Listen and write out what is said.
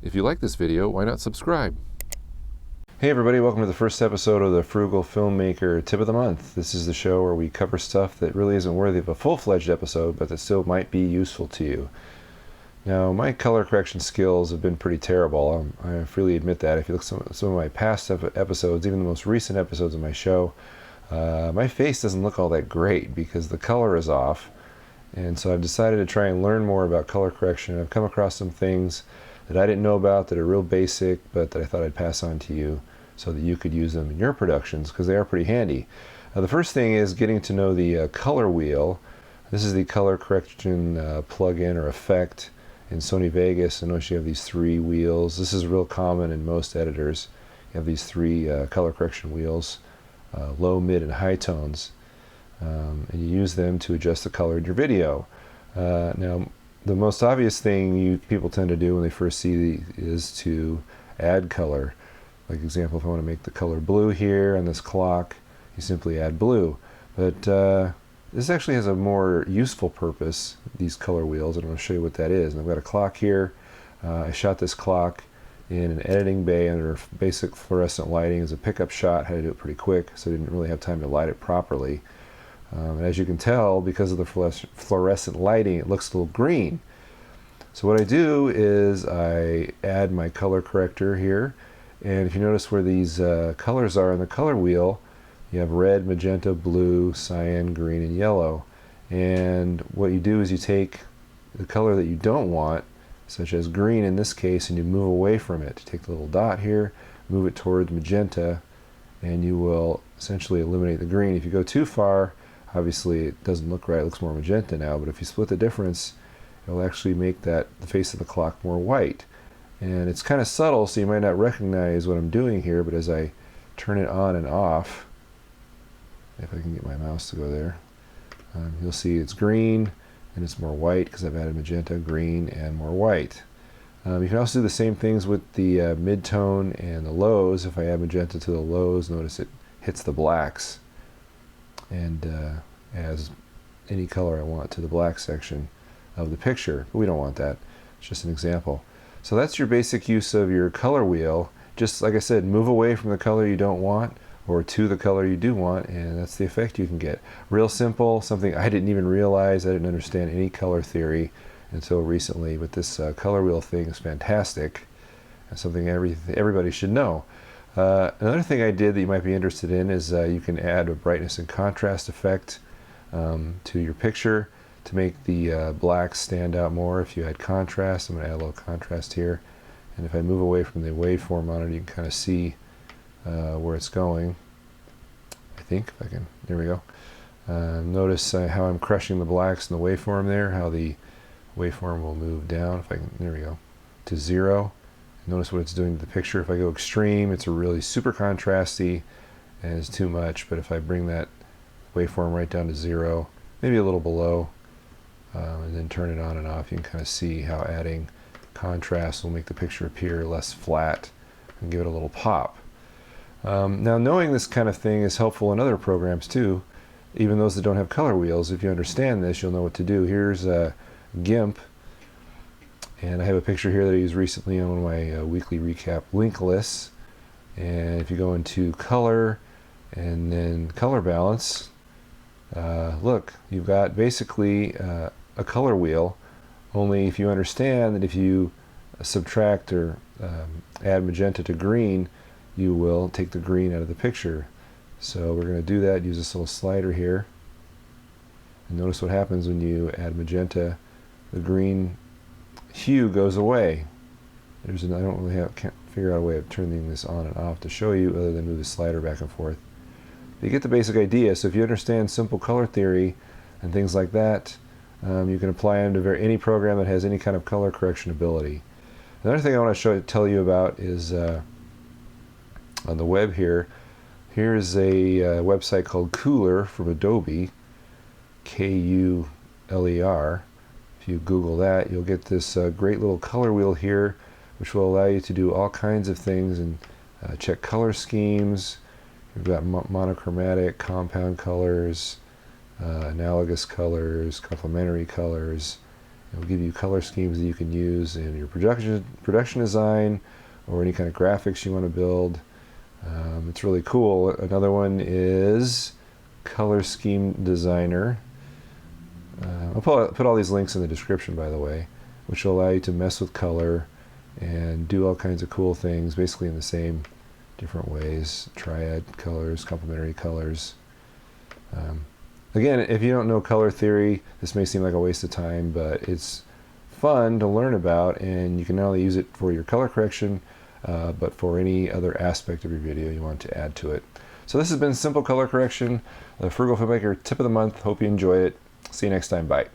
If you like this video, why not subscribe? Hey everybody, welcome to the first episode of the Frugal Filmmaker Tip of the Month. This is the show where we cover stuff that really isn't worthy of a full-fledged episode, but that still might be useful to you. Now, my color correction skills have been pretty terrible. I freely admit that. If you look at some of my past episodes, even the most recent episodes of my show, my face doesn't look all that great because the color is off. And so I've decided to try and learn more about color correction. I've come across some things that I didn't know about that are real basic, but that I thought I'd pass on to you so that you could use them in your productions, because they are pretty handy. The first thing is getting to know the color wheel. This is the color correction plugin or effect in Sony Vegas. I notice you have these three wheels. This is real common in most editors. You have these three color correction wheels, low, mid, and high tones. And you use them to adjust the color in your video. Now, the most obvious thing people tend to do when they first see is to add color. Like example, if I want to make the color blue here on this clock, you simply add blue. But this actually has a more useful purpose, these color wheels, and I'm going to show you what that is. And I've got a clock here. I shot this clock in an editing bay under basic fluorescent lighting as a pickup shot. Had to do it pretty quick, so I didn't really have time to light it properly. And as you can tell, because of the fluorescent lighting, it looks a little green. So what I do is I add my color corrector here, and if you notice where these colors are on the color wheel, you have red, magenta, blue, cyan, green, and yellow. And what you do is you take the color that you don't want, such as green in this case, and you move away from it. Take the little dot here, move it towards magenta, and you will essentially eliminate the green. If you go too far, obviously it doesn't look right, it looks more magenta now, but if you split the difference, it'll actually make the face of the clock more white. And it's kind of subtle, so you might not recognize what I'm doing here, but as I turn it on and off, if I can get my mouse to go there, you'll see it's green and it's more white because I've added magenta, green, and more white. You can also do the same things with the mid-tone and the lows. If I add magenta to the lows, notice it hits the blacks and adds any color I want to the black section of the picture, but we don't want that. It's just an example. So that's your basic use of your color wheel. Just like I said, move away from the color you don't want or to the color you do want, and that's the effect you can get. Real simple, something I didn't even realize. I didn't understand any color theory until recently, but this color wheel thing is fantastic and something everybody should know. Another thing I did that you might be interested in is you can add a brightness and contrast effect to your picture to make the blacks stand out more. If you add contrast, I'm going to add a little contrast here, and if I move away from the waveform on it, you can kind of see where it's going. I think if I can, there we go. Notice how I'm crushing the blacks in the waveform there, how the waveform will move down. If I can, there we go, to 0. Notice what it's doing to the picture. If I go extreme, it's a really super contrasty and it's too much, but if I bring that waveform right down to 0, maybe a little below, and then turn it on and off, you can kind of see how adding contrast will make the picture appear less flat and give it a little pop. Now, knowing this kind of thing is helpful in other programs too, even those that don't have color wheels. If you understand this, you'll know what to do. Here's GIMP. And I have a picture here that I used recently on one of my weekly recap link lists. And if you go into color and then color balance, look, you've got basically a color wheel, only if you understand that if you subtract or add magenta to green, you will take the green out of the picture. So we're going to do that, use this little slider here. And notice what happens when you add magenta. The green hue goes away. I don't really can't figure out a way of turning this on and off to show you other than move the slider back and forth. But you get the basic idea. So if you understand simple color theory and things like that, you can apply them to any program that has any kind of color correction ability. Another thing I want to tell you about is on the web here. Here's a website called Kuler from Adobe, Kuler. If you Google that, you'll get this great little color wheel here, which will allow you to do all kinds of things and check color schemes. You've got monochromatic, compound colors, analogous colors, complementary colors, It'll give you color schemes that you can use in your production design or any kind of graphics you want to build. It's really cool. Another one is Color Scheme Designer. I'll put all these links in the description, by the way, which will allow you to mess with color and do all kinds of cool things, basically in the same different ways. Triad colors, complementary colors. Again, if you don't know color theory, this may seem like a waste of time, but it's fun to learn about, and you can not only use it for your color correction, but for any other aspect of your video you want to add to it. So this has been Simple Color Correction, the Frugal Filmmaker Tip of the Month. Hope you enjoy it. See you next time. Bye.